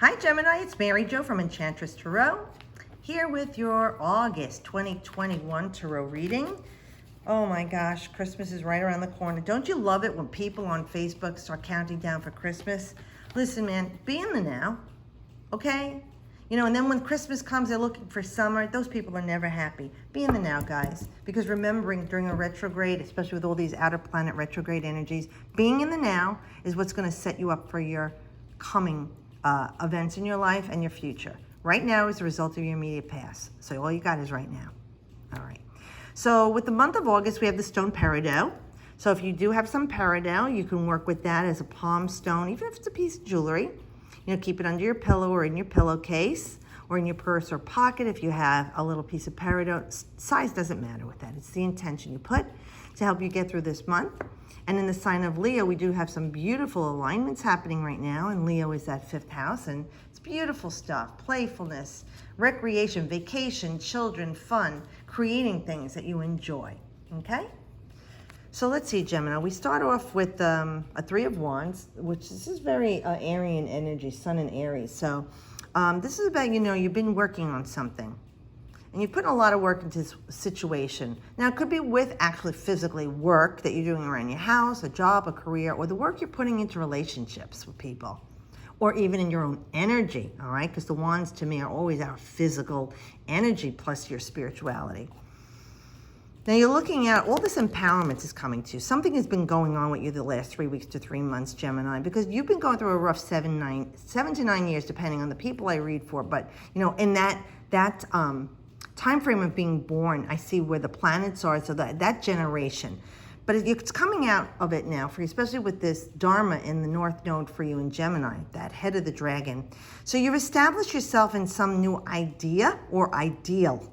Hi Gemini, it's Mary Jo from Enchantress Tarot, here with your August 2021 Tarot reading. Oh my gosh, Christmas is right around the corner. Don't you love it when people on Facebook start counting down for Christmas? Listen man, be in the now, okay? You know, and then when Christmas comes, they're looking for summer. Those people are never happy. Be in the now, guys. Because remembering during a retrograde, especially with all these outer planet retrograde energies, being in the now is what's going to set you up for your coming events in your life and your future. Right now is the result of your immediate past. So all you got is right now. All right. So with the month of August, we have the stone peridot. So if you do have some peridot, you can work with that as a palm stone, even if it's a piece of jewelry. You know, keep it under your pillow or in your pillowcase or in your purse or pocket if you have a little piece of peridot. Size doesn't matter with that. It's the intention you put to help you get through this month. And in the sign of Leo, we do have some beautiful alignments happening right now. And Leo is that 5th house. And it's beautiful stuff. Playfulness, recreation, vacation, children, fun, creating things that you enjoy. Okay? So let's see, Gemini. We start off with a 3 of Wands, which this is very Aryan energy, Sun and Aries. So this is about, you know, you've been working on something. And you're putting a lot of work into this situation. Now, it could be with actually physically work that you're doing around your house, a job, a career, or the work you're putting into relationships with people. Or even in your own energy, all right? Because the wands, to me, are always our physical energy plus your spirituality. Now, you're looking at all this empowerment is coming to you. Something has been going on with you the last 3 weeks to 3 months, Gemini, because you've been going through a rough 7 to 9 years, depending on the people I read for. But, you know, in that time frame of being born, I see where the planets are, so that generation. But it's coming out of it now for you, especially with this Dharma in the North Node for you in Gemini, that head of the dragon. So you've established yourself in some new idea or ideal.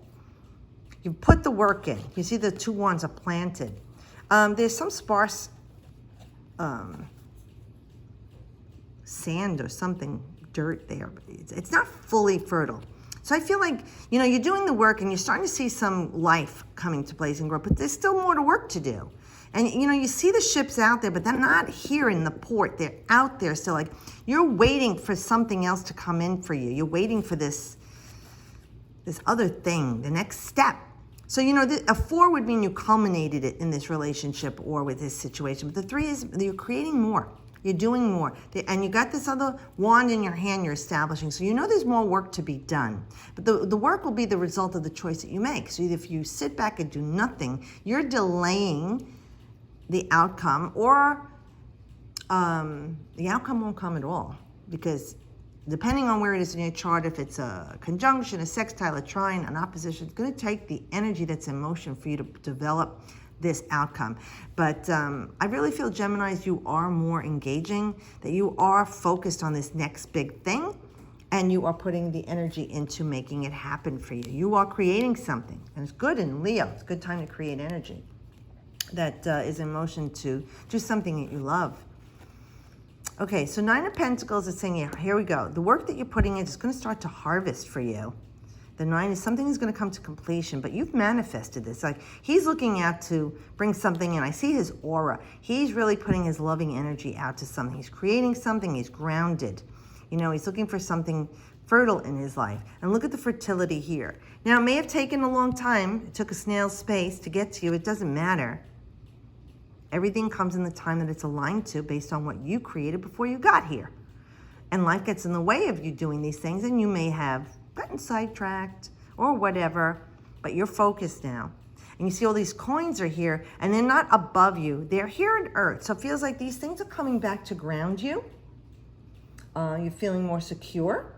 You've put the work in. You see the 2 wands are planted. There's some sparse sand or something, dirt there. But it's not fully fertile. So I feel like, you know, you're doing the work and you're starting to see some life coming to place and grow, but there's still more to work to do. And, you know, you see the ships out there, but they're not here in the port. They're out there still. Like, you're waiting for something else to come in for you. You're waiting for this other thing, the next step. So, you know, a 4 would mean you culminated it in this relationship or with this situation. But the 3 is you're creating more. You're doing more. And you got this other wand in your hand you're establishing. So you know there's more work to be done. But the work will be the result of the choice that you make. So if you sit back and do nothing, you're delaying the outcome, or the outcome won't come at all. Because depending on where it is in your chart, if it's a conjunction, a sextile, a trine, an opposition, it's going to take the energy that's in motion for you to develop this outcome. But I really feel, Geminis, you are more engaging, that you are focused on this next big thing, and you are putting the energy into making it happen for you. You are creating something, and it's good in Leo. It's a good time to create energy that is in motion to do something that you love. Okay, so 9 of Pentacles is saying, here we go. The work that you're putting in is going to start to harvest for you. The 9 is something is going to come to completion, but you've manifested this. Like, he's looking out to bring something in. I see his aura. He's really putting his loving energy out to something. He's creating something. He's grounded. You know, he's looking for something fertile in his life. And look at the fertility here. Now, it may have taken a long time. It took a snail's space to get to you. It doesn't matter. Everything comes in the time that it's aligned to based on what you created before you got here. And life gets in the way of you doing these things, and you may have gotten sidetracked or whatever, but you're focused now. And you see all these coins are here, and they're not above you. They're here on earth. So it feels like these things are coming back to ground you. You're feeling more secure.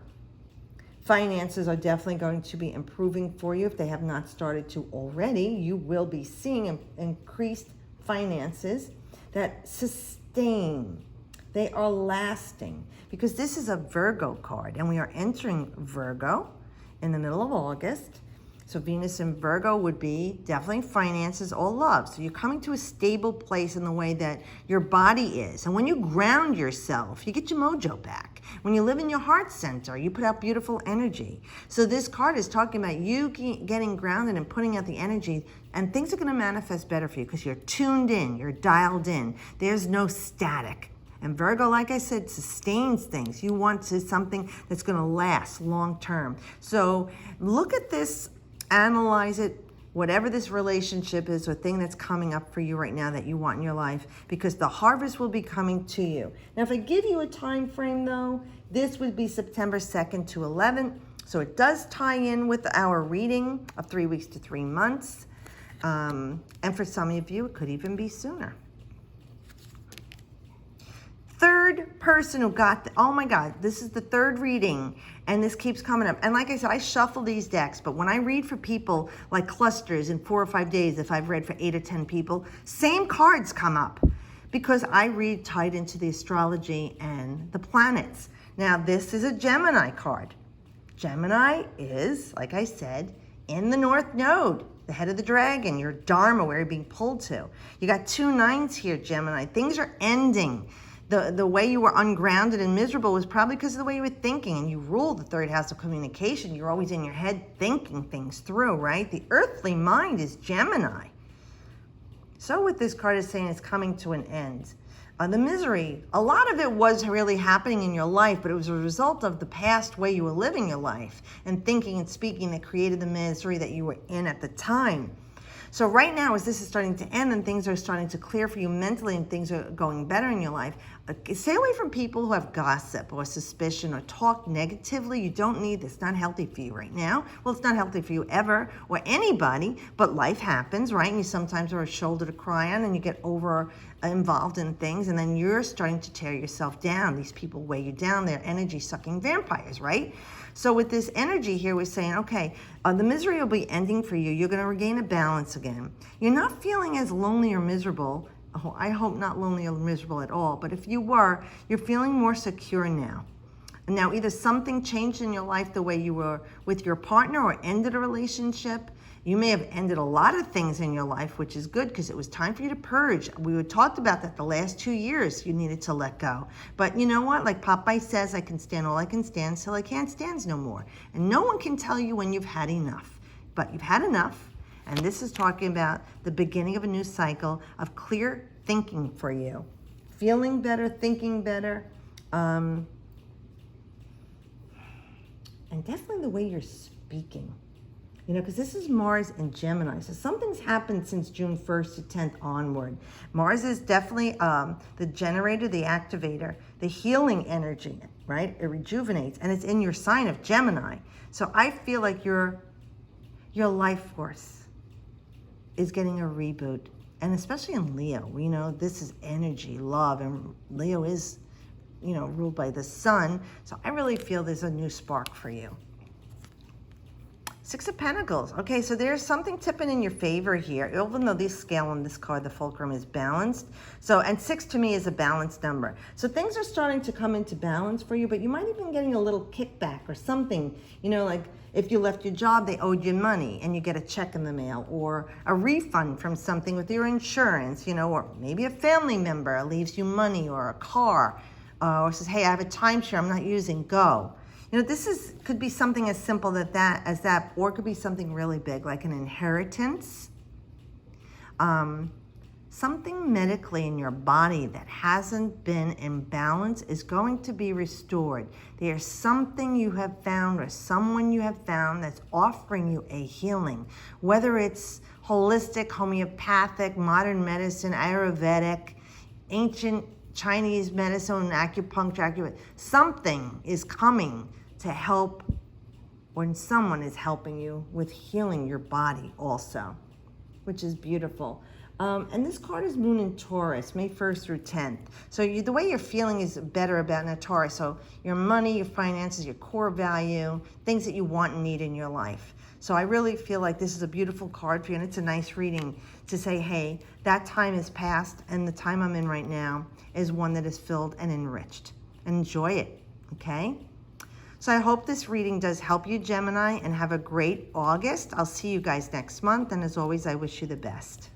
Finances are definitely going to be improving for you. If they have not started to already, you will be seeing increased finances that sustain. They are lasting, because this is a Virgo card, and we are entering Virgo in the middle of August. So Venus in Virgo would be definitely finances or love. So you're coming to a stable place in the way that your body is. And when you ground yourself, you get your mojo back. When you live in your heart center, you put out beautiful energy. So this card is talking about you getting grounded and putting out the energy, and things are going to manifest better for you because you're tuned in, you're dialed in. There's no static. And Virgo, like I said, sustains things. You want something that's going to last long term. So look at this, analyze it, whatever this relationship is or thing that's coming up for you right now that you want in your life, because the harvest will be coming to you. Now, if I give you a time frame, though, this would be September 2nd to 11th. So it does tie in with our reading of 3 weeks to 3 months. And for some of you, it could even be sooner. Third person who got, oh my God, this is the third reading, and this keeps coming up. And like I said, I shuffle these decks, but when I read for people like clusters in 4 or 5 days, if I've read for 8 or 10 people, same cards come up because I read tied into the astrology and the planets. Now, this is a Gemini card. Gemini is, like I said, in the North Node, the head of the dragon, your Dharma, where you're being pulled to. You got 2 nines here, Gemini. Things are ending. The way you were ungrounded and miserable was probably because of the way you were thinking, and you rule the 3rd house of communication. You're always in your head thinking things through, right? The earthly mind is Gemini. So what this card is saying is coming to an end. The misery, a lot of it was really happening in your life, but it was a result of the past way you were living your life and thinking and speaking that created the misery that you were in at the time. So right now, as this is starting to end and things are starting to clear for you mentally and things are going better in your life, stay away from people who have gossip or suspicion or talk negatively. You don't need this. It's not healthy for you right now. Well, it's not healthy for you ever or anybody, but life happens, right? And you sometimes are a shoulder to cry on and you get over involved in things, and then you're starting to tear yourself down. These people weigh you down. They're energy-sucking vampires, right? So with this energy here, we're saying, okay, the misery will be ending for you. You're going to regain a balance again. You're not feeling as lonely or miserable. Oh, I hope not lonely or miserable at all. But if you were, you're feeling more secure now. And now either something changed in your life the way you were with your partner or ended a relationship. You may have ended a lot of things in your life, which is good because it was time for you to purge. We had talked about that the last 2 years. You needed to let go. But you know what? Like Popeye says, I can stand all I can stand till I can't stand no more. And no one can tell you when you've had enough. But you've had enough. And this is talking about the beginning of a new cycle of clear thinking for you. Feeling better, thinking better. And definitely the way you're speaking. You know, because this is Mars and Gemini. So something's happened since June 1st to 10th onward. Mars is definitely the generator, the activator, the healing energy, right? It rejuvenates, and it's in your sign of Gemini. So I feel like your life force is getting a reboot. And especially in Leo, you know, this is energy, love, and Leo is, you know, ruled by the sun. So I really feel there's a new spark for you. 6 of Pentacles. Okay, so there's something tipping in your favor here, even though this scale on this card, the fulcrum, is balanced. So, and 6 to me is a balanced number. So things are starting to come into balance for you, but you might even be getting a little kickback or something. You know, like if you left your job, they owed you money and you get a check in the mail, or a refund from something with your insurance, you know, or maybe a family member leaves you money or a car, or says, hey, I have a timeshare I'm not using, go. You know, this could be something as simple as that, or it could be something really big, like an inheritance. Something medically in your body that hasn't been in balance is going to be restored. There's something you have found or someone you have found that's offering you a healing, whether it's holistic, homeopathic, modern medicine, Ayurvedic, ancient Chinese medicine, acupuncture, something is coming to help when someone is helping you with healing your body also, which is beautiful. And this card is Moon in Taurus, May 1st through 10th. So the way you're feeling is better about in a Taurus. So your money, your finances, your core value, things that you want and need in your life. So I really feel like this is a beautiful card for you, and it's a nice reading to say, hey, that time is past, and the time I'm in right now is one that is filled and enriched. And enjoy it, okay? So I hope this reading does help you, Gemini, and have a great August. I'll see you guys next month, and as always, I wish you the best.